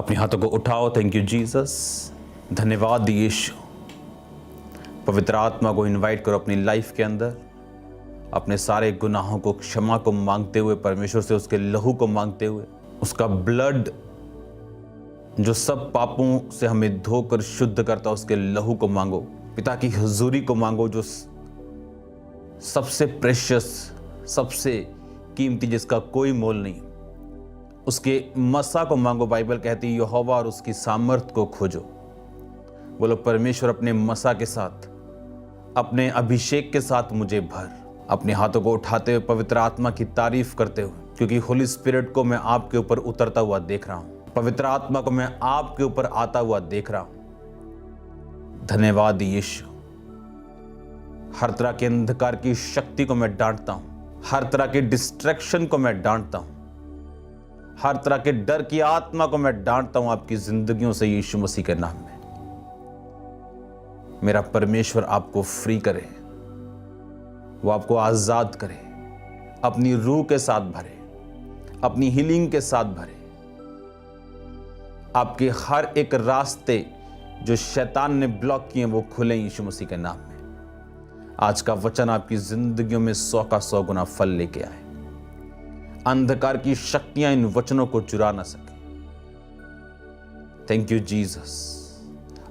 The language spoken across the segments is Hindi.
अपने हाथों को उठाओ। थैंक यू जीसस, धन्यवाद यीशु। पवित्र आत्मा को इनवाइट करो अपनी लाइफ के अंदर। अपने सारे गुनाहों को क्षमा को मांगते हुए, परमेश्वर से उसके लहू को मांगते हुए, उसका ब्लड जो सब पापों से हमें धोकर शुद्ध करता, उसके लहू को मांगो। पिता की हुजूरी को मांगो, जो सबसे प्रेशियस, सबसे कीमती, जिसका कोई मोल नहीं, उसके मसा को मांगो। बाइबल कहती है यहोवा और उसकी सामर्थ को खोजो। बोलो परमेश्वर अपने मसा के साथ, अपने अभिषेक के साथ मुझे भर। अपने हाथों को उठाते हुए पवित्र आत्मा की तारीफ करते हुए, क्योंकि होली स्पिरिट को मैं आपके ऊपर उतरता हुआ देख रहा हूं, पवित्र आत्मा को मैं आपके ऊपर आता हुआ देख रहा हूं। धन्यवाद यीशु। हर तरह के अंधकार की शक्ति को मैं डांटता हूं, हर तरह के डिस्ट्रैक्शन को मैं डांटता हूं, हर तरह के डर की आत्मा को मैं डांटता हूं आपकी जिंदगियों से यीशु मसीह के नाम में। मेरा परमेश्वर आपको फ्री करे, वो आपको आजाद करे, अपनी रूह के साथ भरे, अपनी हीलिंग के साथ भरे। आपके हर एक रास्ते जो शैतान ने ब्लॉक किए वो खुले यीशु मसीह के नाम में। आज का वचन आपकी जिंदगियों में 100 का 100 गुना फल लेके आए। अंधकार की शक्तियां इन वचनों को चुरा ना सके। Thank you Jesus.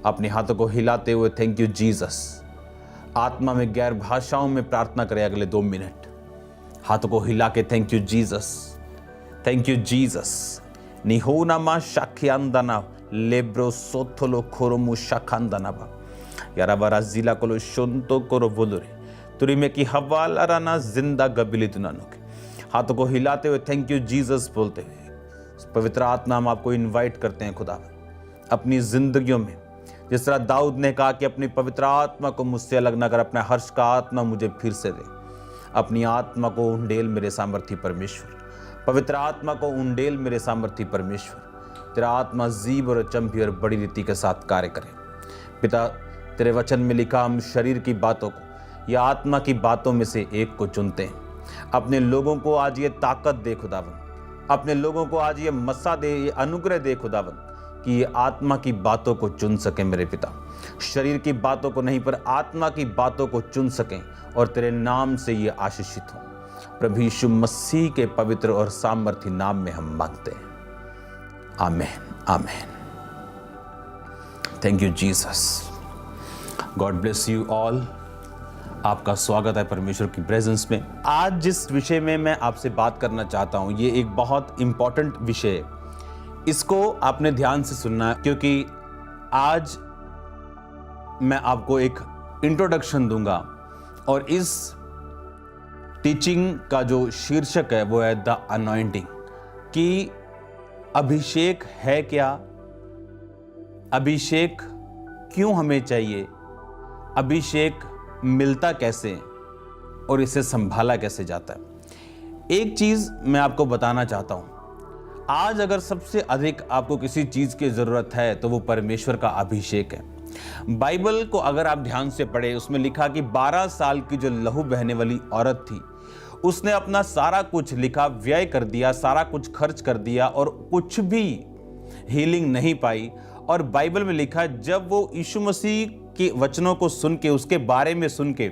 अपने हाथों को हिलाते हुए थैंक यू जीसस। आत्मा में गैर भाषाओं में प्रार्थना करें अगले 2 मिनट। हाथों को हिला के thank you Jesus, thank you Jesus. निहोना मा शाख्यांदना लेब्रो सोथोलो खोरोमु शाखांदनाबा याराबारा जिला कोलो शोंतो कोरो बोलोरे तुरी में की हवाला राना जिंदा गबिली दुनानोके। हाथों को हिलाते हुए थैंक यू जीसस बोलते हुए पवित्र आत्मा हम आपको इनवाइट करते हैं खुदा अपनी जिंदगियों में। जिस तरह दाऊद ने कहा कि अपनी पवित्र आत्मा को मुझसे अलग न कर, अपना हर्ष का आत्मा मुझे फिर से दे। अपनी आत्मा को उंडेल मेरे सामर्थी परमेश्वर, पवित्र आत्मा को उंडेल मेरे सामर्थी परमेश्वर। तेरा आत्मा जीव और चंपी और बड़ी रीति के साथ कार्य करे। पिता, तेरे वचन में लिखा हम शरीर की बातों को या आत्मा की बातों में से एक को चुनते हैं। अपने लोगों को आज ये ताकत दे खुदावन, अपने लोगों को आज ये मसा दे, ये अनुग्रह दे खुदावन कि ये आत्मा की बातों को चुन सकें मेरे पिता। शरीर की बातों को नहीं पर आत्मा की बातों को चुन सकें और तेरे नाम से ये आशीषित हो। प्रभु यीशु मसीह के पवित्र और सामर्थी नाम में हम मांगते हैं, आमीन आमीन। Thank you Jesus. God bless you all. आपका स्वागत है परमेश्वर की प्रेजेंस में। आज जिस विषय में मैं आपसे बात करना चाहता हूं, ये एक बहुत इंपॉर्टेंट विषय है। इसको आपने ध्यान से सुनना है, क्योंकि आज मैं आपको एक इंट्रोडक्शन दूंगा और इस टीचिंग का जो शीर्षक है वो है द अनॉइंटिंग। कि अभिषेक है क्या, अभिषेक क्यों हमें चाहिए, अभिषेक मिलता कैसे और इसे संभाला कैसे जाता है। एक चीज मैं आपको बताना चाहता हूं, आज अगर सबसे अधिक आपको किसी चीज की जरूरत है तो वो परमेश्वर का अभिषेक है। बाइबल को अगर आप ध्यान से पढ़े, उसमें लिखा कि 12 साल की जो लहू बहने वाली औरत थी, उसने अपना सारा कुछ लिखा व्यय कर दिया, सारा कुछ खर्च कर दिया और कुछ भी हीलिंग नहीं पाई। और बाइबल में लिखा जब वो यीशु मसीह के वचनों को सुन के, उसके बारे में सुन के,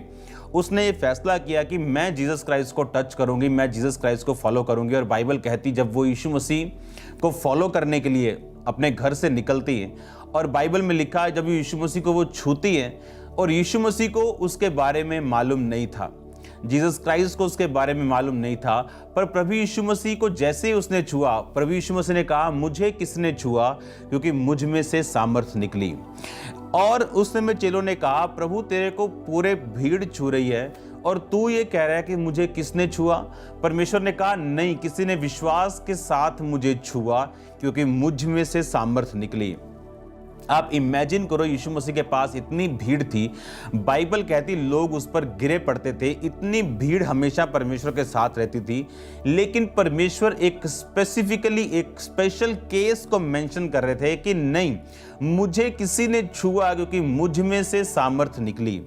उसने ये फैसला किया कि मैं जीसस क्राइस्ट को टच करूंगी, मैं जीसस क्राइस्ट को फॉलो करूंगी। और बाइबल कहती जब वो यीशु मसीह को फॉलो करने के लिए अपने घर से निकलती है, और बाइबल में लिखा है जब यीशु मसीह को वो छूती है, और यीशु मसीह को उसके बारे में मालूम नहीं था, जीसस क्राइस्ट को उसके बारे में मालूम नहीं था, पर प्रभु यीशु मसीह को जैसे ही उसने छुआ, प्रभु यीशु मसीह ने कहा मुझे किसने छुआ, क्योंकि मुझ में से सामर्थ निकली। और उस समय चेलों ने कहा प्रभु तेरे को पूरे भीड़ छू रही है और तू ये कह रहा है कि मुझे किसने छुआ। परमेश्वर ने कहा नहीं, किसी ने विश्वास के साथ मुझे छुआ, क्योंकि मुझ में से सामर्थ निकली। आप इमेजिन करो, यीशु मसीह के पास इतनी भीड़ थी, बाइबल कहती लोग उस पर गिरे पड़ते थे, इतनी भीड़ हमेशा परमेश्वर के साथ रहती थी, लेकिन परमेश्वर एक स्पेसिफिकली एक स्पेशल केस को मेंशन कर रहे थे कि नहीं, मुझे किसी ने छुआ क्योंकि मुझ में से सामर्थ निकली।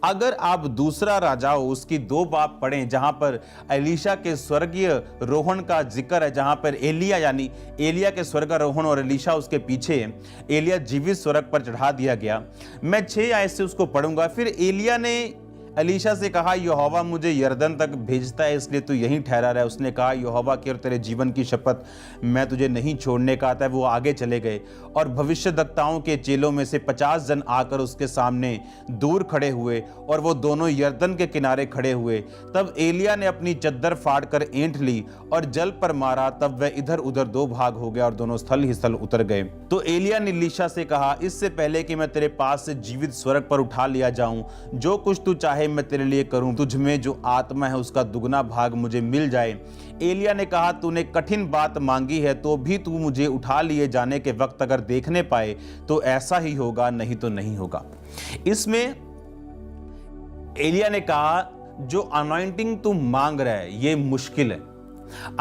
अगर आप दूसरा राजाओं उसकी 2 बाब पढ़ें, जहां पर एलीशा के स्वर्गीय रोहण का जिक्र है, जहां पर एलिया यानी एलिया के स्वर्गारोहण और एलीशा उसके पीछे, एलिया जीवित स्वर्ग पर चढ़ा दिया गया। मैं 6 आयत से उसको पढ़ूंगा। फिर एलिया ने एलीशा से कहा, यहोवा मुझे यरदन तक भेजता है, इसलिए तू यहीं ठहरा रहा है। उसने कहा, यहोवा की और तेरे जीवन की शपथ, मैं तुझे नहीं छोड़ने का आता है। वो आगे चले गए और भविष्यद्वक्ताओं के चेलों में से 50 जन आकर उसके सामने दूर खड़े हुए और वो दोनों यरदन के किनारे खड़े हुए। तब एलिया ने अपनी चद्दर फाड़कर ऐंठ ली और जल पर मारा, तब वह इधर उधर 2 भाग हो गया और दोनों स्थल ही स्थल उतर गए। तो एलिया ने एलीशा से कहा, इससे पहले कि मैं तेरे पास से जीवित स्वर्ग पर उठा लिया जाऊं, जो कुछ तू चाहे मैं तेरे लिए करूं, तुझ में जो आत्मा है उसका दुगना भाग मुझे मिल जाए। एलिया ने कहा, तूने कठिन बात मांगी है, तो भी तू मुझे उठा लिए जाने के वक्त अगर देखने पाए तो ऐसा ही होगा, नहीं तो नहीं होगा। इसमें एलिया ने कहा, जो अनॉइंटिंग तू मांग रहा है ये मुश्किल है।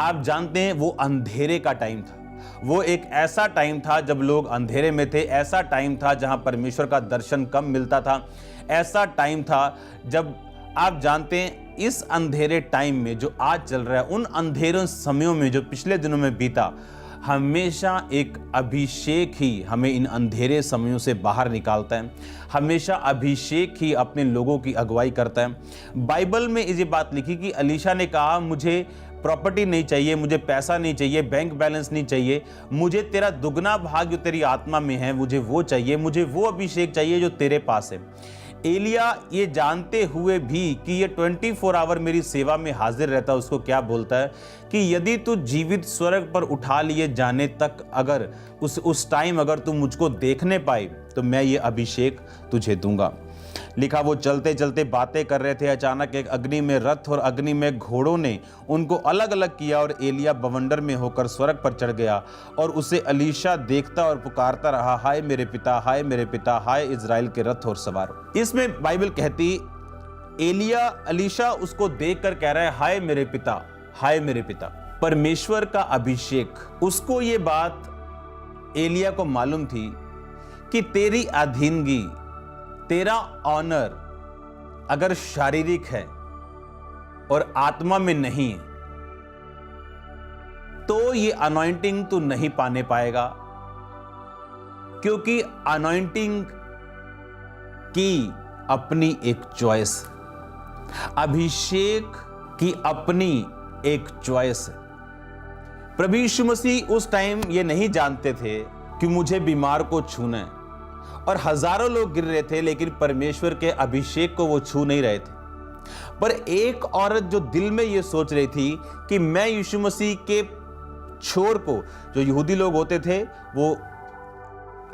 आप जानते हैं वो अंधेरे का टाइम था, वो एक ऐसा टाइम था जब लोग अंधेरे में थे, ऐसा टाइम था जहां परमेश्वर का दर्शन कम मिलता था, ऐसा टाइम था जब आप जानते हैं इस अंधेरे टाइम में जो आज चल रहा है, उन अंधेरों समयों में जो पिछले दिनों में बीता, हमेशा एक अभिषेक ही हमें इन अंधेरे समयों से बाहर निकालता है। हमेशा अभिषेक ही अपने लोगों की अगुवाई करता है। बाइबल में ये बात लिखी कि एलीशा ने कहा, मुझे प्रॉपर्टी नहीं चाहिए, मुझे पैसा नहीं चाहिए, बैंक बैलेंस नहीं चाहिए, मुझे तेरा दुगना भाग जो तेरी आत्मा में है मुझे वो चाहिए, मुझे वो अभिषेक चाहिए जो तेरे पास है। एलिया ये जानते हुए भी कि ये 24 आवर मेरी सेवा में हाजिर रहता है, उसको क्या बोलता है कि यदि तू जीवित स्वर्ग पर उठा लिए जाने तक अगर उस टाइम अगर तू मुझको देखने पाए तो मैं ये अभिषेक तुझे दूंगा। लिखा, वो चलते चलते बातें कर रहे थे, अचानक एक अग्नि में रथ और अग्नि में घोड़ों ने उनको अलग अलग किया और एलिया बवंडर में होकर स्वर्ग पर चढ़ गया और उसे एलीशा देखता और पुकारता रहा, हाय मेरे पिता, हाय मेरे पिता, हाय इजराइल के रथ और सवार। इसमें बाइबल कहती एलीशा उसको देखकर कह रहा है, हाय मेरे पिता, हाय मेरे पिता। परमेश्वर का अभिषेक, उसको ये बात एलिया को मालूम थी कि तेरी अधीनगी, तेरा ऑनर अगर शारीरिक है और आत्मा में नहीं है तो ये अनॉइंटिंग तू नहीं पाने पाएगा, क्योंकि अनॉइंटिंग की अपनी एक चॉइस, अभिषेक की अपनी एक चॉइस है। प्रभु यीशु मसीह उस टाइम ये नहीं जानते थे कि मुझे बीमार को छूना है, और हजारों लोग गिर रहे थे लेकिन परमेश्वर के अभिषेक को वो छू नहीं रहे थे। पर एक औरत जो दिल में ये सोच रही थी कि मैं यीशु मसीह के शोर को, जो यहूदी लोग होते थे वो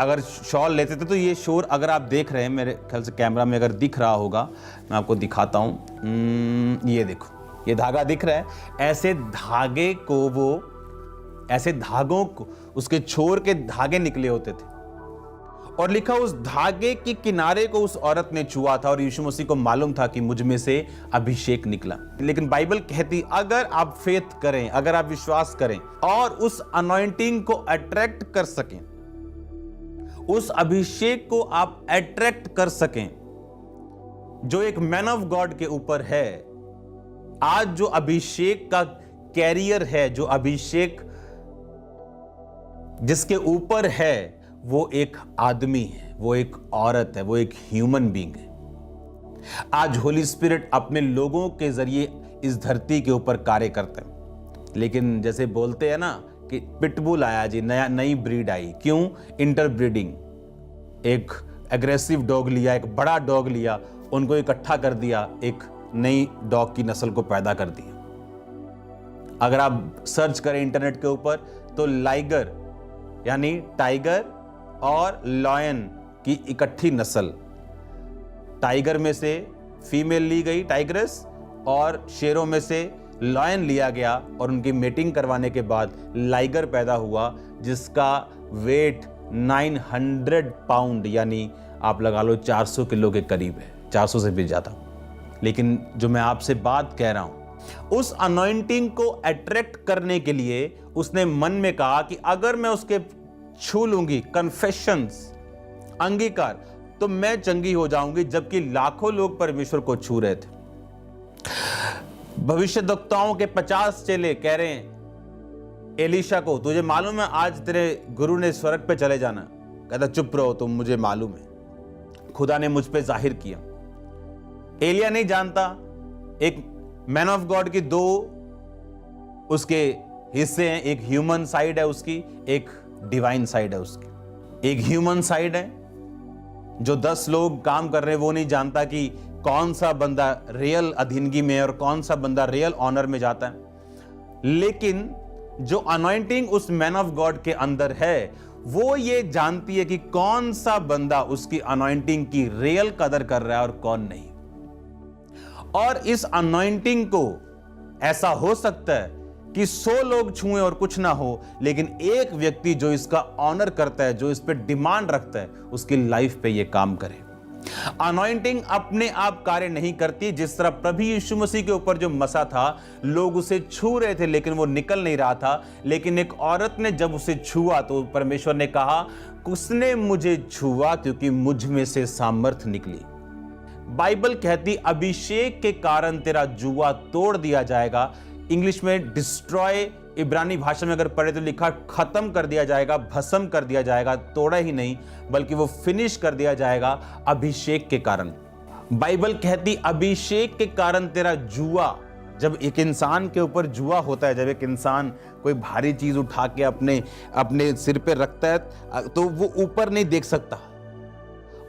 अगर शॉल लेते थे, तो ये शोर अगर आप देख रहे हैं, मेरे ख्याल से कैमरा में अगर दिख रहा होगा, मैं आपको दिखाता हूं, ये देखो, ये धागा दिख रहा है, ऐसे धागे को वो, ऐसे धागों को, उसके छोर के धागे निकले होते थे और लिखा उस धागे के किनारे को उस औरत ने छुआ था और यीशु मसीह को मालूम था कि मुझ में से अभिषेक निकला। लेकिन बाइबल कहती अगर आप फेथ करें, अगर आप विश्वास करें और उस अनॉइंटिंग को अट्रैक्ट कर सकें, उस अभिषेक को आप अट्रैक्ट कर सकें जो एक मैन ऑफ गॉड के ऊपर है, आज जो अभिषेक का कैरियर है, जो अभिषेक जिसके ऊपर है, वो एक आदमी है, वो एक औरत है, वो एक ह्यूमन बीइंग है। आज होली स्पिरिट अपने लोगों के जरिए इस धरती के ऊपर कार्य करता है। लेकिन जैसे बोलते हैं ना कि पिटबुल आया जी, नई ब्रीड आई, क्यों? इंटरब्रीडिंग। एक एग्रेसिव डॉग लिया, एक बड़ा डॉग लिया, उनको इकट्ठा कर दिया, एक नई डॉग की नस्ल को पैदा कर दिया। अगर आप सर्च करें इंटरनेट के ऊपर तो लाइगर यानी टाइगर और लॉयन की इकट्ठी नस्ल, टाइगर में से फीमेल ली गई टाइग्रेस और शेरों में से लॉयन लिया गया और उनकी मेटिंग करवाने के बाद लाइगर पैदा हुआ, जिसका वेट 900 पाउंड, यानी आप लगा लो 400 किलो के करीब है, 400 से भी ज़्यादा। लेकिन जो मैं आपसे बात कह रहा हूं, उस अनॉइंटिंग को अट्रैक्ट करने के लिए उसने मन में कहा कि अगर मैं उसके छू लूंगी, कन्फेशंस, अंगीकार, तो मैं चंगी हो जाऊंगी। जबकि लाखों लोग परमेश्वर को छू रहे थे। भविष्यद्वक्ताओं के 50 चेले कह रहे हैं एलीशा को, तुझे मालूम है आज तेरे गुरु ने स्वर्ग पे चले जाना। कहता चुप रहो तुम, मुझे मालूम है, खुदा ने मुझ पे जाहिर किया। एलिया नहीं जानता, एक मैन ऑफ गॉड की दो उसके हिस्से हैं, एक ह्यूमन साइड है उसकी, एक डिवाइन साइड है उसकी। एक ह्यूमन साइड है जो 10 लोग काम कर रहे हैं, वो नहीं जानता कि कौन सा बंदा रियल अधीनगी में और कौन सा बंदा रियल ऑनर में जाता है। लेकिन जो अनॉइंटिंग उस मैन ऑफ गॉड के अंदर है, वो ये जानती है कि कौन सा बंदा उसकी अनॉइंटिंग की रियल कदर कर रहा है और कौन नहीं। और इस अनॉइंटिंग को ऐसा हो सकता है कि 100 लोग छुएं और कुछ ना हो, लेकिन एक व्यक्ति जो इसका ऑनर करता है, जो इस पे डिमांड रखता है, उसकी लाइफ पे ये काम करे। अनॉइंटिंग अपने आप कार्य नहीं करती। जिस तरह प्रभु यीशु मसीह के ऊपर जो मसा था, लोग उसे छू रहे थे लेकिन वो निकल नहीं रहा था। लेकिन एक औरत ने जब उसे छुआ तो परमेश्वर ने कहा, उसने मुझे छुआ क्योंकि मुझ में से सामर्थ निकली। बाइबल कहती अभिषेक के कारण तेरा जुआ तोड़ दिया जाएगा। इंग्लिश में डिस्ट्रॉय, इब्रानी भाषा में अगर पढ़े तो लिखा खत्म कर दिया जाएगा, भस्म कर दिया जाएगा। तोड़ा ही नहीं बल्कि वो फिनिश कर दिया जाएगा अभिषेक के कारण। बाइबल कहती अभिषेक के कारण तेरा जुआ, जब एक इंसान के ऊपर जुआ होता है, जब एक इंसान कोई भारी चीज उठा के अपने सिर पे रखता है, तो वो ऊपर नहीं देख सकता,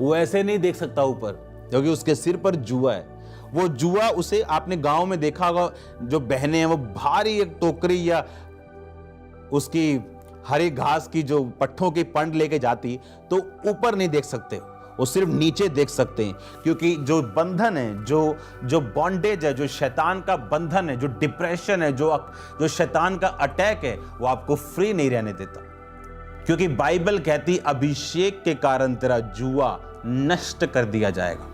वो ऐसे नहीं देख सकता ऊपर, क्योंकि उसके सिर पर जुआ है। वो जुआ, उसे आपने गांव में देखा होगा, जो बहनें हैं वो भारी एक टोकरी या उसकी हरी घास की जो पट्ठों की पंड लेके जाती, तो ऊपर नहीं देख सकते, वो सिर्फ नीचे देख सकते हैं। क्योंकि जो बंधन है, जो बॉन्डेज है, जो शैतान का बंधन है, जो डिप्रेशन है, जो शैतान का अटैक है, वो आपको फ्री नहीं रहने देता। क्योंकि बाइबल कहती अभिषेक के कारण तेरा जुआ नष्ट कर दिया जाएगा।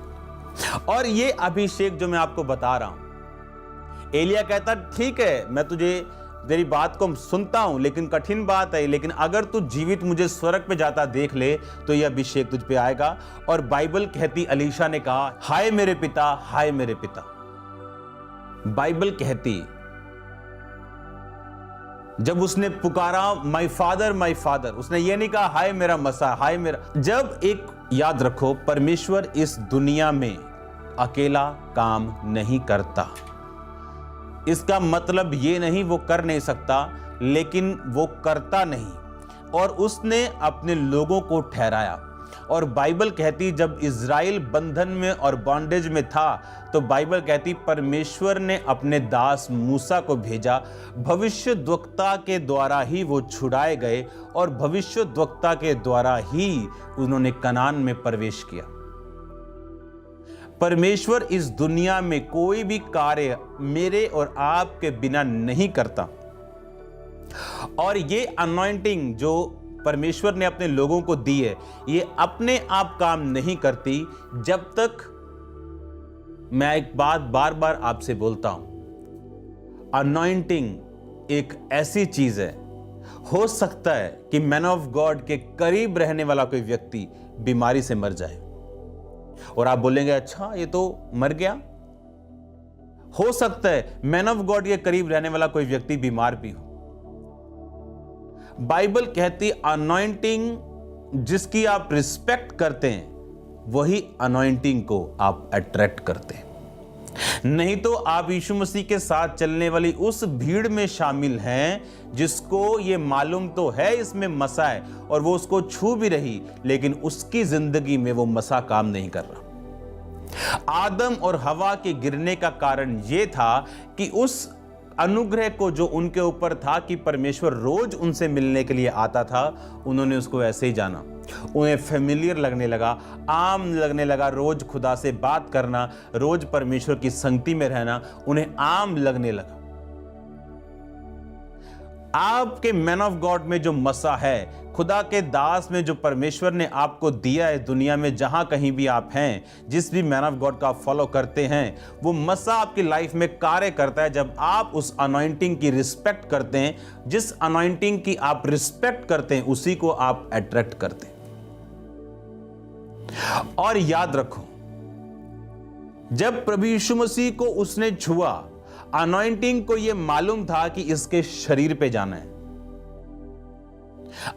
और ये अभिषेक जो मैं आपको बता रहा हूं, एलिया कहता ठीक है, मैं तेरी बात को सुनता हूं, लेकिन कठिन बात है, लेकिन अगर तू जीवित मुझे स्वर्ग पे जाता देख ले तो यह अभिषेक तुझ पे आएगा। और बाइबल कहती एलीशा ने कहा, हाय मेरे पिता, हाय मेरे पिता। बाइबल कहती जब उसने पुकारा माय फादर, उसने ये नहीं कहा हाय मेरा मसा, हाय मेरा। जब एक याद रखो, परमेश्वर इस दुनिया में अकेला काम नहीं करता। इसका मतलब ये नहीं वो कर नहीं सकता, लेकिन वो करता नहीं, और उसने अपने लोगों को ठहराया। और बाइबल कहती जब इज़राइल बंधन में और बॉन्डेज में था, तो बाइबल कहती परमेश्वर ने अपने दास मूसा को भेजा, भविष्यद्वक्ता के द्वारा ही वो छुड़ाए गए, और भविष्यद्वक्ता के द्वारा ही उन्होंने कनान में प्रवेश किया। परमेश्वर इस दुनिया में कोई भी कार्य मेरे और आपके बिना नहीं करता। और ये अनॉइंटिंग जो परमेश्वर ने अपने लोगों को दी है, ये अपने आप काम नहीं करती। जब तक, मैं एक बात बार बार आपसे बोलता हूं, अनॉइंटिंग एक ऐसी चीज है, हो सकता है कि मैन ऑफ गॉड के करीब रहने वाला कोई व्यक्ति बीमारी से मर जाए, और आप बोलेंगे अच्छा ये तो मर गया। हो सकता है मैन ऑफ गॉड के करीब रहने वाला कोई व्यक्ति बीमार भी हो। बाइबल कहती अनॉइंटिंग जिसकी आप रिस्पेक्ट करते हैं, वही अनॉइंटिंग को आप अट्रैक्ट करते हैं। नहीं तो आप यीशु मसीह के साथ चलने वाली उस भीड़ में शामिल हैं जिसको ये मालूम तो है इसमें मसा है, और वो उसको छू भी रही, लेकिन उसकी जिंदगी में वो मसा काम नहीं कर रहा। आदम और हवा के गिरने का कारण ये था कि उस अनुग्रह को जो उनके ऊपर था कि परमेश्वर रोज उनसे मिलने के लिए आता था, उन्होंने उसको ऐसे ही जाना। उन्हें फेमिलियर लगने लगा, आम लगने लगा, रोज खुदा से बात करना, रोज परमेश्वर की संगति में रहना उन्हें आम लगने लगा। आपके मैन ऑफ गॉड में जो मसा है, खुदा के दास में जो परमेश्वर ने आपको दिया है, दुनिया में जहां कहीं भी आप हैं, जिस भी मैन ऑफ गॉड का आप फॉलो करते हैं, वो मसा आपकी लाइफ में कार्य करता है जब आप उस अनॉइंटिंग की रिस्पेक्ट करते हैं। जिस अनॉइंटिंग की आप रिस्पेक्ट करते हैं उसी को आप अट्रैक्ट करते हैं। और याद रखो, जब प्रभु यीशु मसीह को उसने छुआ, अनॉइंटिंग को यह मालूम था कि इसके शरीर पे जाना है।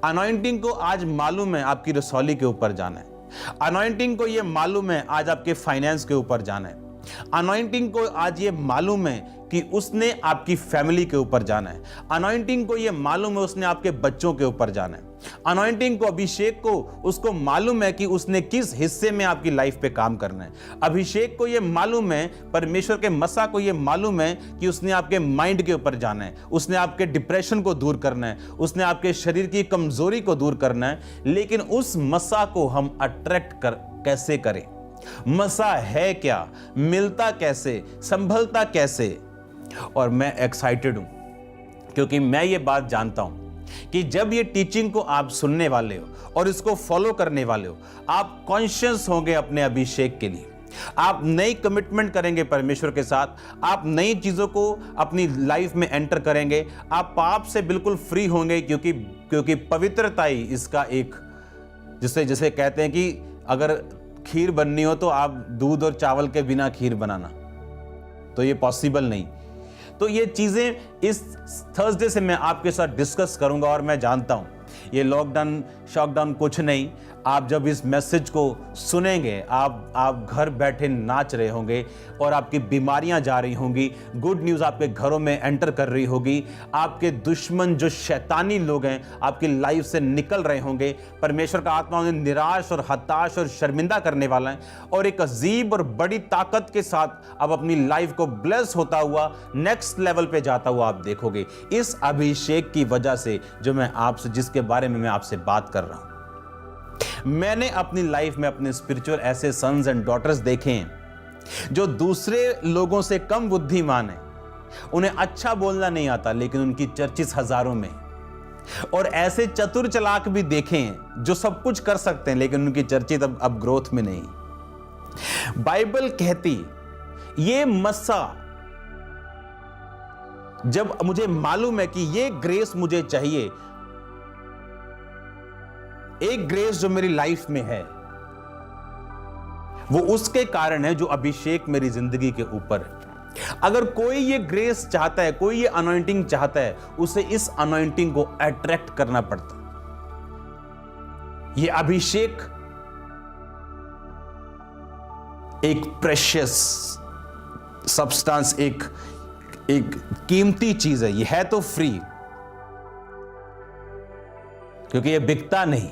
अनॉइंटिंग को आज मालूम है आपकी रसौली के ऊपर जाना है। अनॉइंटिंग को यह मालूम है आज आपके फाइनेंस के ऊपर जाना है। अनॉइंटिंग को आज ये मालूम है कि उसने आपकी फैमिली के ऊपर जाना है। अनॉइंटिंग को ये मालूम है उसने आपके बच्चों के ऊपर जाना है। अनॉइंटिंग को, अभिषेक को, उसको मालूम है कि उसने किस हिस्से में आपकी लाइफ पे काम करना है। अभिषेक को ये मालूम है, परमेश्वर के मसा को ये मालूम है कि उसने आपके माइंड के ऊपर जाना है, उसने आपके डिप्रेशन को दूर करना है, उसने आपके शरीर की कमजोरी को दूर करना है। लेकिन उस मसा को हम अट्रैक्ट कैसे करें? मसा है क्या, मिलता कैसे, संभलता कैसे? और मैं एक्साइटेड हूं क्योंकि मैं ये बात जानता हूं कि जब ये टीचिंग को आप सुनने वाले हो और इसको फॉलो करने वाले हो, आप कॉन्शियस होंगे अपने अभिषेक के लिए। आप नई कमिटमेंट करेंगे परमेश्वर के साथ, आप नई चीजों को अपनी लाइफ में एंटर करेंगे, आप पाप से बिल्कुल फ्री होंगे क्योंकि पवित्रता ही इसका एक, जिसे कहते हैं कि अगर खीर बननी हो तो आप दूध और चावल के बिना खीर बनाना, तो ये पॉसिबल नहीं। तो ये चीजें इस थर्सडे से मैं आपके साथ डिस्कस करूंगा। और मैं जानता हूं ये लॉकडाउन शॉकडाउन कुछ नहीं, आप जब इस मैसेज को सुनेंगे आप घर बैठे नाच रहे होंगे और आपकी बीमारियां जा रही होंगी। गुड न्यूज़ आपके घरों में एंटर कर रही होगी। आपके दुश्मन जो शैतानी लोग हैं आपकी लाइफ से निकल रहे होंगे। परमेश्वर का आत्मा उन्हें निराश और हताश और शर्मिंदा करने वाला है और एक अजीब और बड़ी ताकत के साथ अब अपनी लाइफ को ब्लेस होता हुआ नेक्स्ट लेवल पे जाता हुआ आप देखोगे, इस अभिषेक की वजह से जो मैं आपसे, जिसके बारे में मैं आपसे बात कर रहा हूं। मैंने अपनी लाइफ में अपने स्पिरिचुअल ऐसे सन्स एंड डॉटर्स देखे हैं जो दूसरे लोगों से कम बुद्धिमान हैं। उन्हें अच्छा बोलना नहीं आता लेकिन उनकी चर्चिस हजारों में, और ऐसे चतुर चालाक भी देखे हैं जो सब कुछ कर सकते हैं लेकिन उनकी चर्चित अब ग्रोथ में नहीं। बाइबल कहती ये मसा, जब मुझे मालूम है कि ये ग्रेस मुझे चाहिए, एक ग्रेस जो मेरी लाइफ में है, वो उसके कारण है जो अभिषेक मेरी जिंदगी के ऊपर है। अगर कोई ये ग्रेस चाहता है, कोई ये अनॉइंटिंग चाहता है, उसे इस अनॉइंटिंग को अट्रैक्ट करना पड़ता है। ये अभिषेक एक प्रेशियस सब्सटेंस, एक कीमती चीज है। ये है तो फ्री क्योंकि ये बिकता नहीं,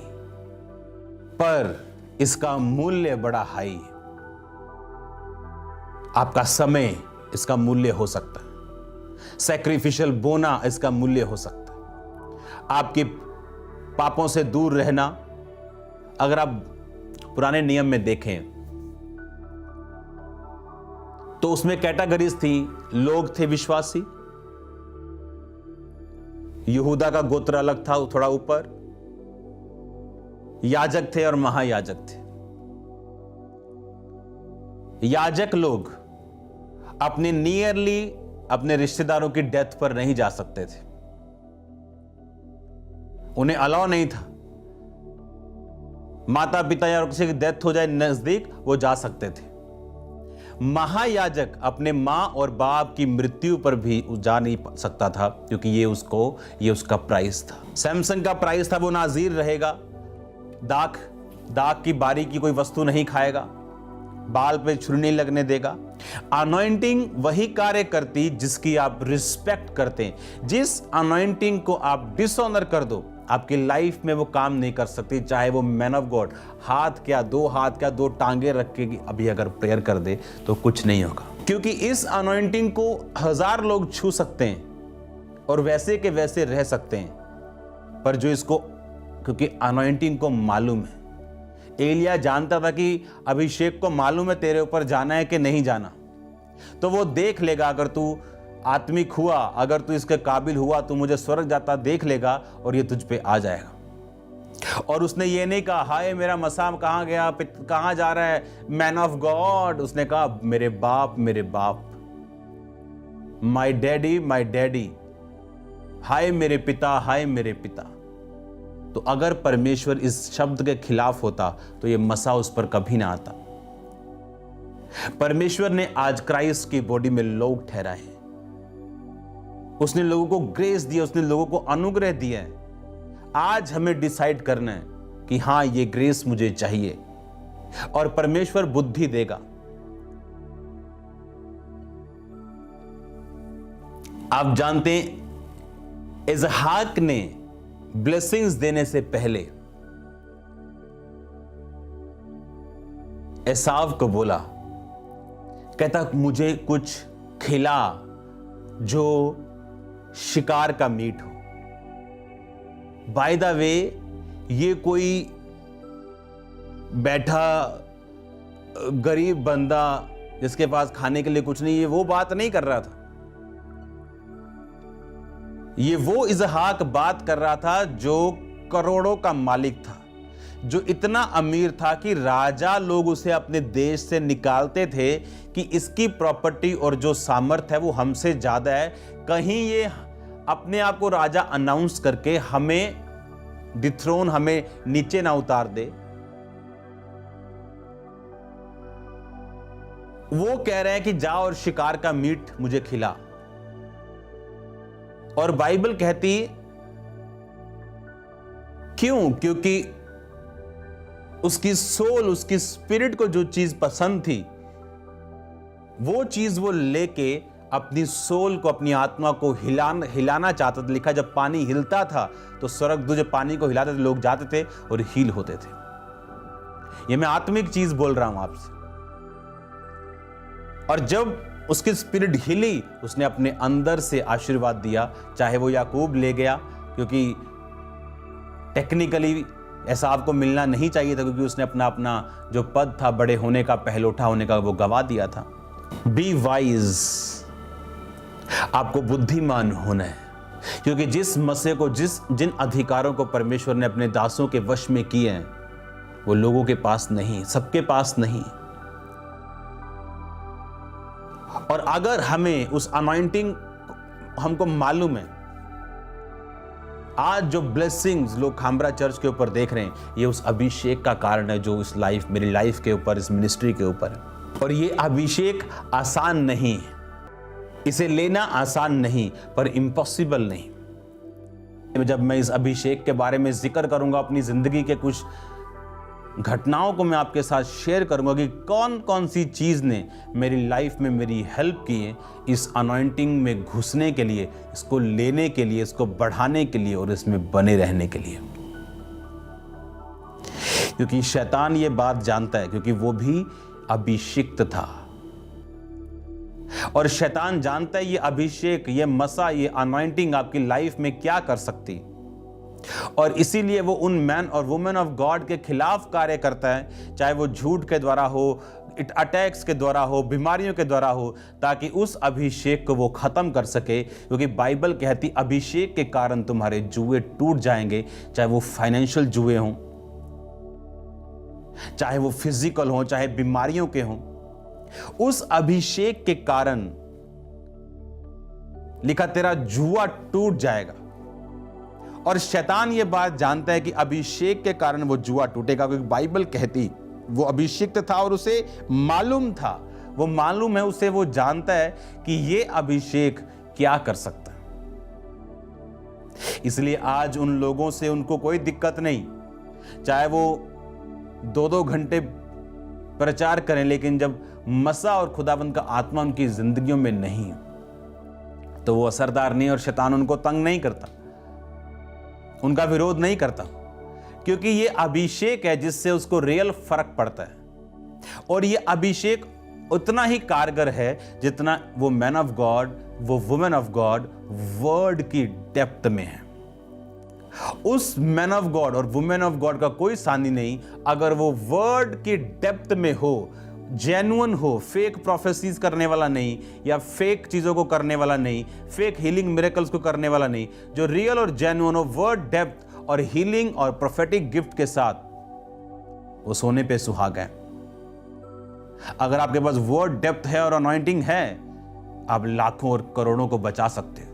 पर इसका मूल्य बड़ा हाई है। आपका समय इसका मूल्य हो सकता है, सैक्रिफिशियल बोना इसका मूल्य हो सकता है, आपके पापों से दूर रहना। अगर आप पुराने नियम में देखें तो उसमें कैटेगरीज थी। लोग थे विश्वासी, यहूदा का गोत्र अलग था थोड़ा ऊपर, याजक थे और महायाजक थे। याजक लोग अपने नियरली अपने रिश्तेदारों की डेथ पर नहीं जा सकते थे, उन्हें अलाउ नहीं था। माता पिता या किसी की डेथ हो जाए नजदीक, वो जा सकते थे। महायाजक अपने मां और बाप की मृत्यु पर भी जा नहीं सकता था क्योंकि ये उसका प्राइस था। सैमसन का प्राइस था, वो नाजीर रहेगा, दाग की बारी की कोई वस्तु नहीं खाएगा, बाल पे छुरी नहीं लगने देगा। अनॉइंटिंग वही कार्य करती जिसकी आप रिस्पेक्ट करते हैं। जिस अनॉइंटिंग को आप डिसऑनर कर दो, आपकी लाइफ में वो काम नहीं कर सकती। चाहे वो मैन ऑफ गॉड हाथ क्या, दो टांगे रख के अभी अगर प्रेयर कर दे तो कुछ नहीं होगा, क्योंकि इस अनॉइंटिंग को 1000 लोग छू सकते हैं और वैसे के वैसे रह सकते हैं, पर जो इसको, क्योंकि अनॉइंटिंग को मालूम है। एलिया जानता था कि अभिषेक को मालूम है तेरे ऊपर जाना है कि नहीं जाना, तो वो देख लेगा। अगर तू आत्मिक हुआ, अगर तू इसके काबिल हुआ तो मुझे स्वर्ग जाता देख लेगा और ये तुझ पे आ जाएगा। और उसने ये नहीं कहा हाय मेरा मसाम कहाँ गया, कहाँ जा रहा है मैन ऑफ गॉड। उसने कहा मेरे बाप, मेरे बाप, माई डैडी, माई डैडी, हाय मेरे पिता, हाय मेरे पिता। तो अगर परमेश्वर इस शब्द के खिलाफ होता तो ये मसा उस पर कभी ना आता। परमेश्वर ने आज क्राइस्ट की बॉडी में लोग ठहराए, उसने लोगों को ग्रेस दिया, उसने लोगों को अनुग्रह दिया है। आज हमें डिसाइड करना है कि हां ये ग्रेस मुझे चाहिए, और परमेश्वर बुद्धि देगा। आप जानते हैं इसहाक ने ब्लेसिंग्स देने से पहले एसाव को बोला, कहता मुझे कुछ खिला जो शिकार का मीट हो। बाय द वे ये कोई बैठा गरीब बंदा जिसके पास खाने के लिए कुछ नहीं है वो बात नहीं कर रहा था। ये वो इसहाक बात कर रहा था जो करोड़ों का मालिक था, जो इतना अमीर था कि राजा लोग उसे अपने देश से निकालते थे कि इसकी प्रॉपर्टी और जो सामर्थ है वो हमसे ज्यादा है, कहीं ये अपने आप को राजा अनाउंस करके हमें डिथ्रोन, हमें नीचे ना उतार दे। वो कह रहे हैं कि जा और शिकार का मीट मुझे खिला। और बाइबल कहती क्यों? क्योंकि उसकी सोल, उसकी स्पिरिट को जो चीज पसंद थी वो चीज वो लेके अपनी सोल को, अपनी आत्मा को हिलाना चाहता था। लिखा जब पानी हिलता था तो स्वर्गदूत जब पानी को हिलाते थे लोग जाते थे और हील होते थे। ये मैं आत्मिक चीज बोल रहा हूं आपसे। और जब उसकी स्पिरिट हिली उसने अपने अंदर से आशीर्वाद दिया, चाहे वो याकूब ले गया, क्योंकि टेक्निकली एसाव को मिलना नहीं चाहिए था, क्योंकि उसने अपना जो पद था बड़े होने का, पहलोठा होने का, वो गवा दिया था। बी वाइज, आपको बुद्धिमान होना है, क्योंकि जिस मसे को, जिन अधिकारों को परमेश्वर ने अपने दासों के वश में किए हैं वो लोगों के पास नहीं, सबके पास नहीं। और अगर हमें उस अनॉइंटिंग हमको मालूम है, आज जो ब्लेसिंग्स लोग खामरा चर्च के ऊपर देख रहे हैं ये उस अभिषेक का कारण है जो इस लाइफ, मेरी लाइफ के ऊपर, इस मिनिस्ट्री के ऊपर है। और ये अभिषेक आसान नहीं है, इसे लेना आसान नहीं, पर इम्पॉसिबल नहीं। जब मैं इस अभिषेक के बारे में जिक्र करूंगा, अपनी जिंदगी के कुछ घटनाओं को मैं आपके साथ शेयर करूंगा कि कौन कौन सी चीज ने मेरी लाइफ में मेरी हेल्प की है इस अनॉइंटिंग में घुसने के लिए, इसको लेने के लिए, इसको बढ़ाने के लिए और इसमें बने रहने के लिए। क्योंकि शैतान ये बात जानता है, क्योंकि वो भी अभिषिक्त था। और शैतान जानता है ये अभिषेक, ये मसा, ये अनॉइंटिंग आपकी लाइफ में क्या कर सकती, और इसीलिए वो उन मैन और वुमेन ऑफ गॉड के खिलाफ कार्य करता है, चाहे वो झूठ के द्वारा हो, अटैक्स के द्वारा हो, बीमारियों के द्वारा हो, ताकि उस अभिषेक को वो खत्म कर सके। क्योंकि बाइबल कहती अभिषेक के कारण तुम्हारे जुए टूट जाएंगे, चाहे वो फाइनेंशियल जुए हों, चाहे वो फिजिकल हों, चाहे बीमारियों के हों। उस अभिषेक के कारण लिखा तेरा जुआ टूट जाएगा। और शैतान ये बात जानता है कि अभिषेक के कारण वो जुआ टूटेगा, क्योंकि बाइबल कहती वो अभिषिक्त था और उसे मालूम था, वो मालूम है उसे, वो जानता है कि ये अभिषेक क्या कर सकता है। इसलिए आज उन लोगों से उनको कोई दिक्कत नहीं, चाहे वो 2-2 घंटे प्रचार करें, लेकिन जब मसा और खुदावंद का आत्मा उनकी जिंदगियों में नहीं तो वो असरदार नहीं, और शैतान उनको तंग नहीं करता, उनका विरोध नहीं करता, क्योंकि ये अभिषेक है जिससे उसको रियल फर्क पड़ता है। और ये अभिषेक उतना ही कारगर है जितना वो मैन ऑफ गॉड, वो वुमेन ऑफ गॉड वर्ड की डेप्थ में है। उस मैन ऑफ गॉड और वुमेन ऑफ गॉड का कोई सानी नहीं अगर वो वर्ड की डेप्थ में हो, जेन्युइन हो, फेक प्रोफेसीज करने वाला नहीं, या फेक चीजों को करने वाला नहीं, फेक हीलिंग मिरेकल्स को करने वाला नहीं, जो रियल और जेन्युइन हो, वर्ड डेप्थ और हीलिंग और प्रोफेटिक गिफ्ट के साथ, वो सोने पे सुहागा है। अगर आपके पास वर्ड डेप्थ है और अनॉइंटिंग है, आप लाखों और करोड़ों को बचा सकते हो।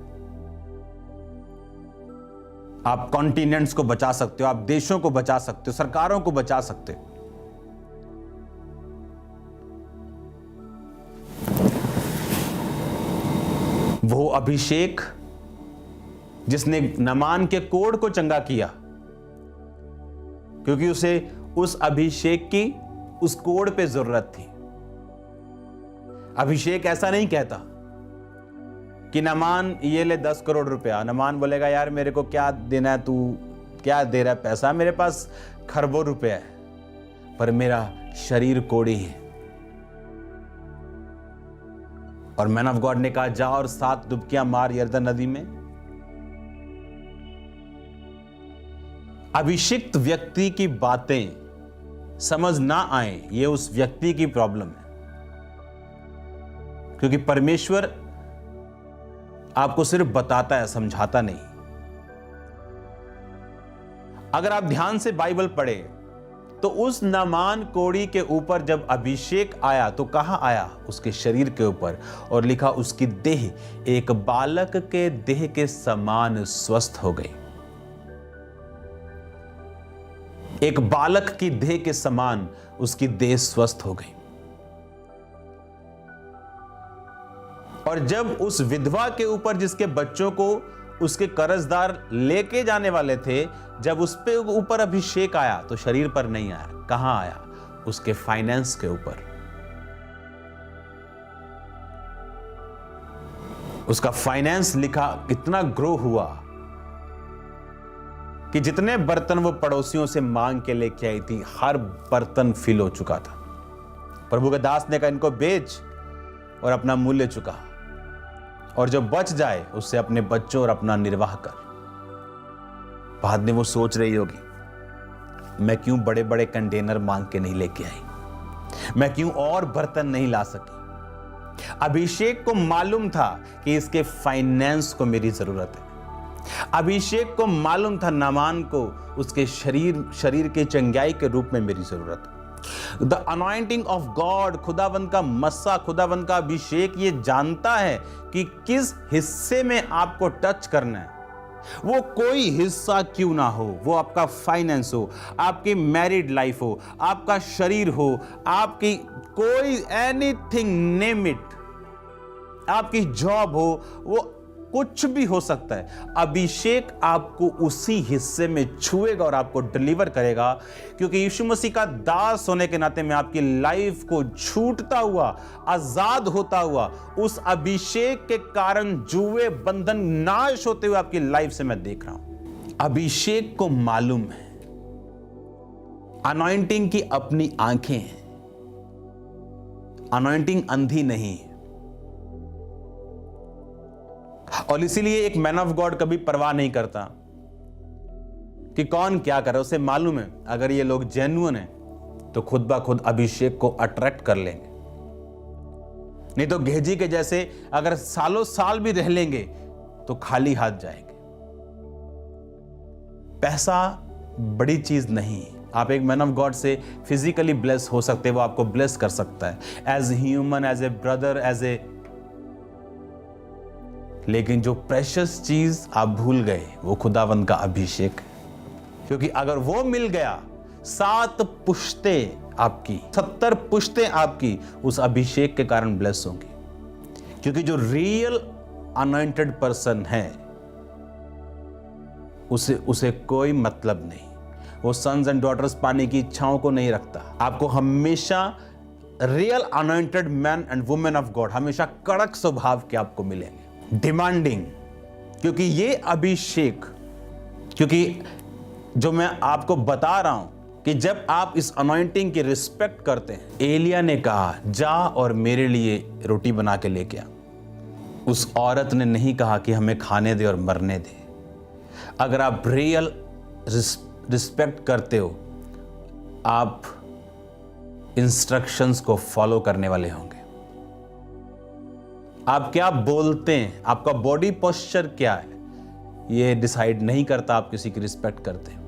आप कॉन्टिनेंट्स को बचा सकते हो, आप देशों को बचा सकते हो, सरकारों को बचा सकते हो। वो अभिषेक जिसने नामान के कोढ़ को चंगा किया, क्योंकि उसे उस अभिषेक की उस कोढ़ पे जरूरत थी। अभिषेक ऐसा नहीं कहता कि नामान ये ले 10 करोड़ रुपया। नामान बोलेगा यार मेरे को क्या देना है, तू क्या दे रहा है पैसा, मेरे पास खरबों रुपया है, पर मेरा शरीर कोढ़ी है। और मैन ऑफ गॉड ने कहा जा और 7 डुबकियां मार यरदन नदी में। अभिषिक्त व्यक्ति की बातें समझ ना आए, ये उस व्यक्ति की प्रॉब्लम है, क्योंकि परमेश्वर आपको सिर्फ बताता है, समझाता नहीं। अगर आप ध्यान से बाइबल पढ़े तो उस नामान कोढ़ी के ऊपर जब अभिषेक आया तो कहां आया? उसके शरीर के ऊपर, और लिखा उसकी देह एक बालक के देह के समान स्वस्थ हो गई। एक बालक की देह के समान उसकी देह स्वस्थ हो गई। और जब उस विधवा के ऊपर, जिसके बच्चों को उसके कर्जदार लेके जाने वाले थे, जब उस पे ऊपर अभिषेक आया तो शरीर पर नहीं आया। कहां आया? उसके फाइनेंस के ऊपर। उसका फाइनेंस लिखा इतना ग्रो हुआ कि जितने बर्तन वो पड़ोसियों से मांग के लेके आई थी, हर बर्तन फिल हो चुका था। प्रभु के दास ने कहा इनको बेच और अपना मूल्य चुका, और जो बच जाए उससे अपने बच्चों और अपना निर्वाह कर। बाद में वो सोच रही होगी मैं क्यों बड़े बड़े कंटेनर मांग के नहीं लेके आई, मैं क्यों और बर्तन नहीं ला सकी। अभिषेक को मालूम था कि इसके फाइनेंस को मेरी जरूरत है। अभिषेक को मालूम था नामान को उसके शरीर के चंगाई के रूप में मेरी जरूरत है। द अनॉइंटिंग ऑफ गॉड, खुदावंद का मस्सा, खुदावंद का अभिषेक ये जानता है कि किस हिस्से में आपको टच करना है। वो कोई हिस्सा क्यों ना हो, वो आपका फाइनेंस हो, आपकी मैरिड लाइफ हो, आपका शरीर हो, आपकी कोई एनीथिंग नेम इट, आपकी जॉब हो, वो कुछ भी हो सकता है। अभिषेक आपको उसी हिस्से में छुएगा और आपको डिलीवर करेगा, क्योंकि यीशु मसीह का दास होने के नाते मैं आपकी लाइफ को छूटता हुआ, आजाद होता हुआ, उस अभिषेक के कारण जुए बंधन नाश होते हुए आपकी लाइफ से मैं देख रहा हूं। अभिषेक को मालूम है, अनॉइंटिंग की अपनी आंखें हैं। अनॉइंटिंग अंधी नहीं है, और इसीलिए एक मैन ऑफ गॉड कभी परवाह नहीं करता कि कौन क्या करे। उसे मालूम है अगर ये लोग जेन्युइन हैं तो खुद ब खुद अभिषेक को अट्रैक्ट कर लेंगे, नहीं तो गेहजी के जैसे अगर सालों साल भी रह लेंगे तो खाली हाथ जाएंगे। पैसा बड़ी चीज नहीं। आप एक मैन ऑफ गॉड से फिजिकली ब्लेस हो सकते हैं, वो आपको ब्लेस कर सकता है as human, as a brother, as a, लेकिन जो प्रेशियस चीज आप भूल गए वो खुदावंद का अभिषेक है। क्योंकि अगर वो मिल गया, 7 पुश्तें आपकी, 70 पुश्तें आपकी उस अभिषेक के कारण ब्लेस होंगी। क्योंकि जो रियल अनॉइंटेड पर्सन है उसे कोई मतलब नहीं। वो सन्स एंड डॉटर्स पाने की इच्छाओं को नहीं रखता। आपको हमेशा real anointed man and women of God हमेशा कड़क स्वभाव के आपको मिलेंगे, डिमांडिंग। क्योंकि ये अभिषेक, क्योंकि जो मैं आपको बता रहा हूं कि जब आप इस अनॉइंटिंग की रिस्पेक्ट करते हैं, एलिया ने कहा जा और मेरे लिए रोटी बना के लेके आ। उस औरत ने नहीं कहा कि हमें खाने दे और मरने दे। अगर आप रियल रिस्पेक्ट करते हो, आप इंस्ट्रक्शंस को फॉलो करने वाले होंगे। आप क्या बोलते हैं, आपका बॉडी पोस्चर क्या है, ये डिसाइड नहीं करता आप किसी की रिस्पेक्ट करते हैं।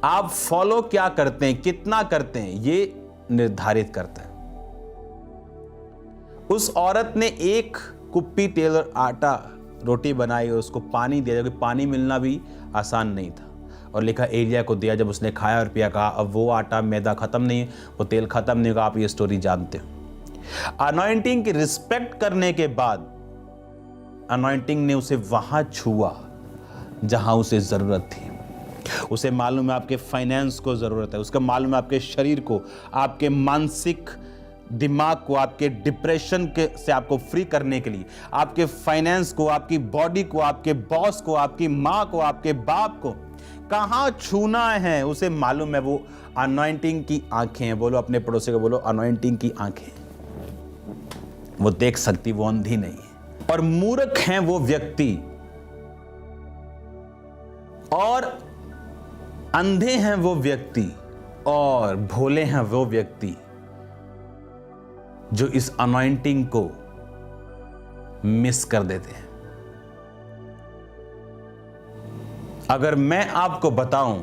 आप फॉलो क्या करते हैं, कितना करते हैं, ये निर्धारित करता है। उस औरत ने एक कुप्पी तेल आटा रोटी बनाई और उसको पानी दिया, क्योंकि पानी मिलना भी आसान नहीं था, और लिखा एलिया को दिया। जब उसने खाया और पिया, कहा अब वो आटा मैदा खत्म नहीं, वो तेल खत्म नहीं होगा। आप ये स्टोरी जानते हो। अनॉइंटिंग की रिस्पेक्ट करने के बाद अनॉइंटिंग ने उसे वहां छुआ जहां उसे जरूरत थी। उसे मालूम है आपके फाइनेंस को जरूरत है, उसका मालूम है आपके शरीर को, आपके मानसिक दिमाग को, आपके डिप्रेशन के से आपको फ्री करने के लिए, आपके फाइनेंस को, आपकी बॉडी को, आपके बॉस को, आपकी माँ को, आपके बाप को कहां छूना है उसे मालूम है। वो अनॉइंटिंग की आंखें हैं। बोलो अपने पड़ोसी को, बोलो अनॉइंटिंग की आंखें। वो देख सकती, वो अंधी नहीं है। और मूर्ख हैं वो व्यक्ति, और अंधे हैं वो व्यक्ति, और भोले हैं वो व्यक्ति जो इस अनॉइंटिंग को मिस कर देते हैं। अगर मैं आपको बताऊं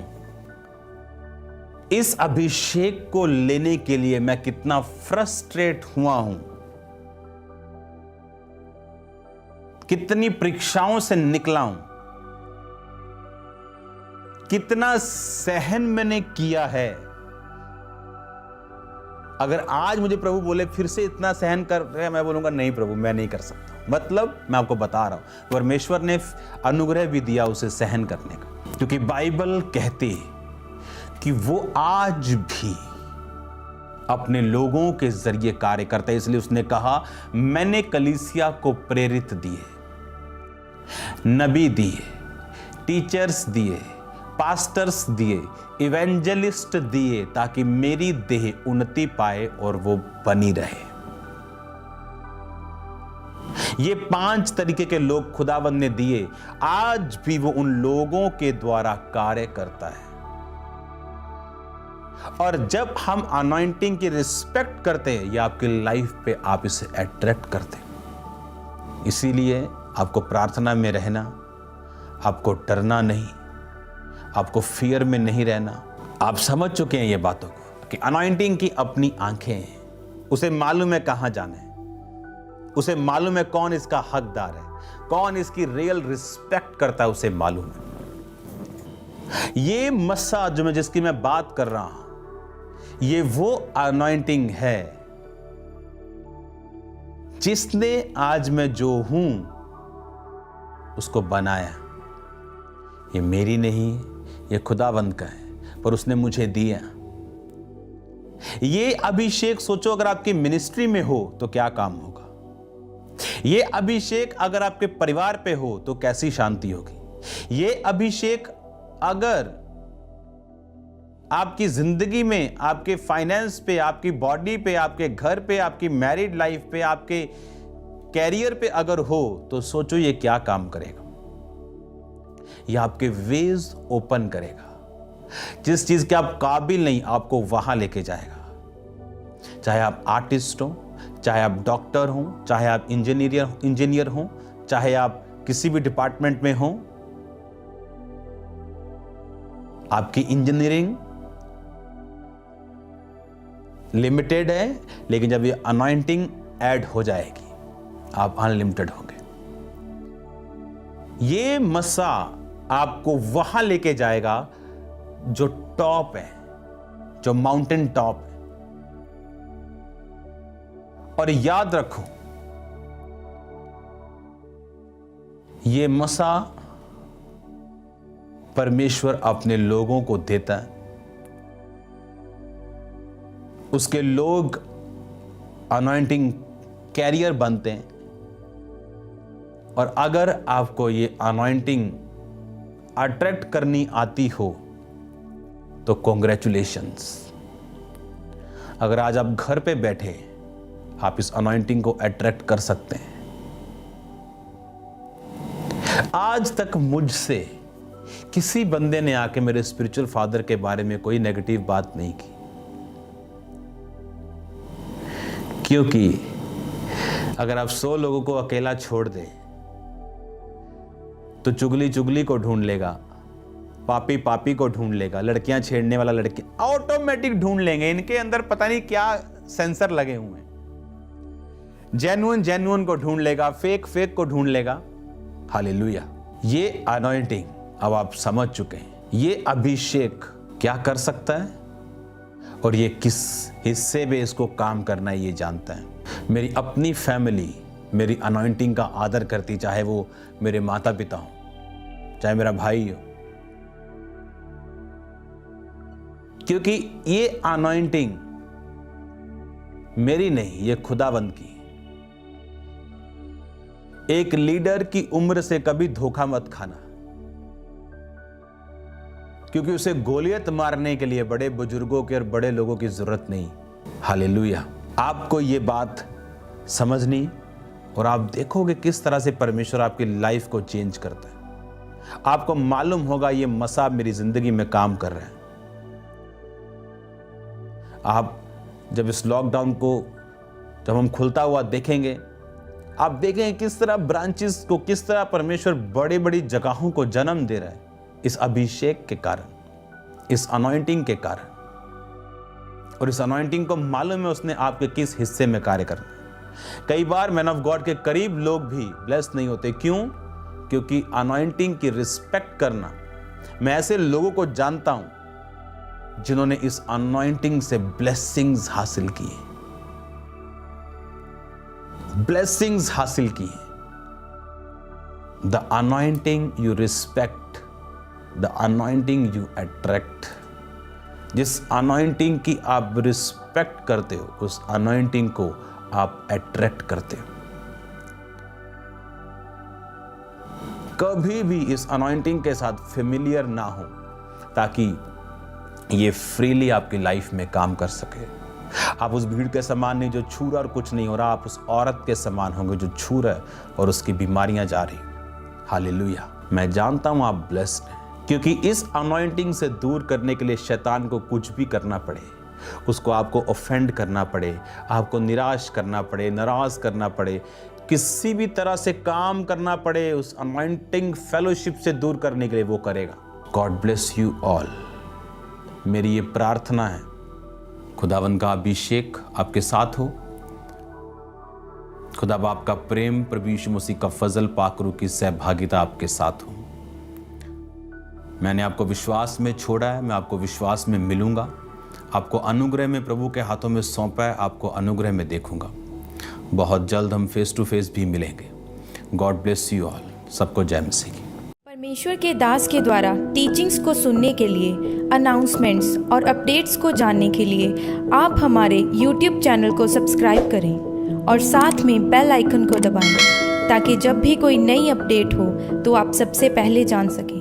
इस अभिषेक को लेने के लिए मैं कितना फ्रस्ट्रेट हुआ हूं, कितनी परीक्षाओं से निकला हूं, कितना सहन मैंने किया है। अगर आज मुझे प्रभु बोले फिर से इतना सहन कर रहे हैं, मैं बोलूंगा नहीं प्रभु, मैं नहीं कर सकता। मतलब मैं आपको बता रहा हूं, परमेश्वर ने अनुग्रह भी दिया उसे सहन करने का, क्योंकि बाइबल कहती है कि वो आज भी अपने लोगों के जरिए कार्य करता है। इसलिए उसने कहा, मैंने कलीसिया को प्रेरित दिए, नबी दिए, टीचर्स दिए, पास्टर्स दिए, इवेंजलिस्ट दिए, ताकि मेरी देह उन्नति पाए और वो बनी रहे। ये 5 तरीके के लोग खुदावंद ने दिए, आज भी वो उन लोगों के द्वारा कार्य करता है। और जब हम अनॉइंटिंग की रिस्पेक्ट करते हैं, या आपकी लाइफ पे आप इसे अट्रैक्ट करते हैं। इसीलिए आपको प्रार्थना में रहना, आपको डरना नहीं, आपको फियर में नहीं रहना। आप समझ चुके हैं ये बातों को कि अनॉइंटिंग की अपनी आंखें हैं, उसे मालूम है कहां जाना है, उसे मालूम है कौन इसका हकदार है, कौन इसकी रियल रिस्पेक्ट करता है, उसे मालूम है। ये मस्सा जो जिसकी मैं बात कर रहा हूं, ये वो अनॉइंटिंग है जिसने आज मैं जो हूं उसको बनाया। ये मेरी नहीं, ये खुदावंद का है, पर उसने मुझे दिया। ये अभिषेक सोचो अगर आपकी मिनिस्ट्री में हो तो क्या काम होगा। ये अभिषेक अगर आपके परिवार पे हो तो कैसी शांति होगी। ये अभिषेक अगर आपकी जिंदगी में, आपके फाइनेंस पे, आपकी बॉडी पे, आपके घर पे, आपकी मैरिड लाइफ पे, आपके कैरियर पे अगर हो तो सोचो ये क्या काम करेगा। ये आपके वेज ओपन करेगा। जिस चीज के आप काबिल नहीं, आपको वहां लेके जाएगा। चाहे आप आर्टिस्ट हो, चाहे आप डॉक्टर हो, चाहे आप इंजीनियर हो, चाहे आप किसी भी डिपार्टमेंट में हो। आपकी इंजीनियरिंग लिमिटेड है, लेकिन जब ये अनॉइंटिंग ऐड हो जाएगी, आप अनलिमिटेड होंगे। ये मस्सा आपको वहां लेके जाएगा जो टॉप है, जो माउंटेन टॉप है। और याद रखो, ये मसा परमेश्वर अपने लोगों को देता है। उसके लोग अनॉइंटिंग कैरियर बनते हैं। और अगर आपको ये अनॉइंटिंग अट्रैक्ट करनी आती हो तो कॉन्ग्रेचुलेशंस। अगर आज आप घर पे बैठे आप इस अनॉइंटिंग को अट्रैक्ट कर सकते हैं। आज तक मुझसे किसी बंदे ने आके मेरे स्पिरिचुअल फादर के बारे में कोई नेगेटिव बात नहीं की। क्योंकि अगर आप 100 लोगों को अकेला छोड़ दें तो चुगली चुगली को ढूंढ लेगा, पापी पापी को ढूंढ लेगा, लड़कियां छेड़ने वाला लड़के ऑटोमेटिक ढूंढ लेंगे। इनके अंदर पता नहीं क्या सेंसर लगे हुए हैं। जेन्युइन को ढूंढ लेगा, फेक को ढूंढ लेगा। हालेलुया। ये अनॉइंटिंग अब आप समझ चुके हैं, ये अभिषेक क्या कर सकता है और ये किस हिस्से में इसको काम करना है ये जानता है। मेरी अपनी फैमिली मेरी अनॉइंटिंग का आदर करती, चाहे वो मेरे माता पिता हो, चाहे मेरा भाई हो, क्योंकि ये अनॉइंटिंग मेरी नहीं, ये खुदावंद की। एक लीडर की उम्र से कभी धोखा मत खाना, क्योंकि उसे गोलियत मारने के लिए बड़े बुजुर्गों के और बड़े लोगों की जरूरत नहीं। हालेलुया। आपको ये बात समझनी और आप देखोगे किस तरह से परमेश्वर आपकी लाइफ को चेंज करता है। आपको मालूम होगा ये मसा मेरी जिंदगी में काम कर रहा है। आप जब इस लॉकडाउन को जब हम खुलता हुआ देखेंगे, आप देखेंगे किस तरह ब्रांचेस को, किस तरह परमेश्वर बड़ी बड़ी जगहों को जन्म दे रहा है इस अभिषेक के कारण, इस अनॉइंटिंग के कारण। और इस अनॉइंटिंग को मालूम है उसने आपके किस हिस्से में कार्य करना है। कई बार मैन ऑफ गॉड के करीब लोग भी ब्लेस्ड नहीं होते। क्यों? क्योंकि अनॉइंटिंग की रिस्पेक्ट करना, मैं ऐसे लोगों को जानता हूं जिन्होंने इस अनॉइंटिंग से ब्लेसिंग्स हासिल की, ब्लेसिंग्स हासिल की। The anointing you respect, the anointing you attract. जिस अनॉइंटिंग की आप रिस्पेक्ट करते हो, उस अनॉइंटिंग को आप अट्रैक्ट करते हो। कभी भी इस अनॉइंटिंग के साथ फेमिलियर ना हो, ताकि ये फ्रीली आपकी लाइफ में काम कर सके। आप उस भीड़ के समान नहीं जो छू रहा और कुछ नहीं हो रहा, आप उस औरत के समान होंगे जो छू रहा है और उसकी बीमारियां जा रही। हालेलुया। मैं जानता हूं आप ब्लेस्ड हैं, क्योंकि इस अनॉइंटिंग से दूर करने के लिए शैतान को कुछ भी करना पड़े, उसको आपको ऑफेंड करना पड़े, आपको निराश करना पड़े, नाराज करना पड़े, किसी भी तरह से काम करना पड़े, उस अनॉइंटिंग फेलोशिप से दूर करने के लिए वो करेगा। God bless you all. मेरी ये प्रार्थना है खुदावंद का अभिषेक आपके साथ हो, खुदा बाप का प्रेम, प्रभु यीशु मसीह का फजल, पाकरू की सहभागिता आपके साथ हो। मैंने आपको विश्वास में छोड़ा है, मैं आपको विश्वास में मिलूंगा। आपको अनुग्रह में प्रभु के हाथों में सौंपा है, आपको अनुग्रह में देखूंगा। बहुत जल्द हम फेस टू फेस भी मिलेंगे। God bless you all. सबको जय मसीह की। परमेश्वर के दास के द्वारा टीचिंग्स को सुनने के लिए, अनाउंसमेंट्स और अपडेट्स को जानने के लिए आप हमारे YouTube चैनल को सब्सक्राइब करें और साथ में बेल आइकन को दबाएं, ताकि जब भी कोई नई अपडेट हो तो आप सबसे पहले जान सकें।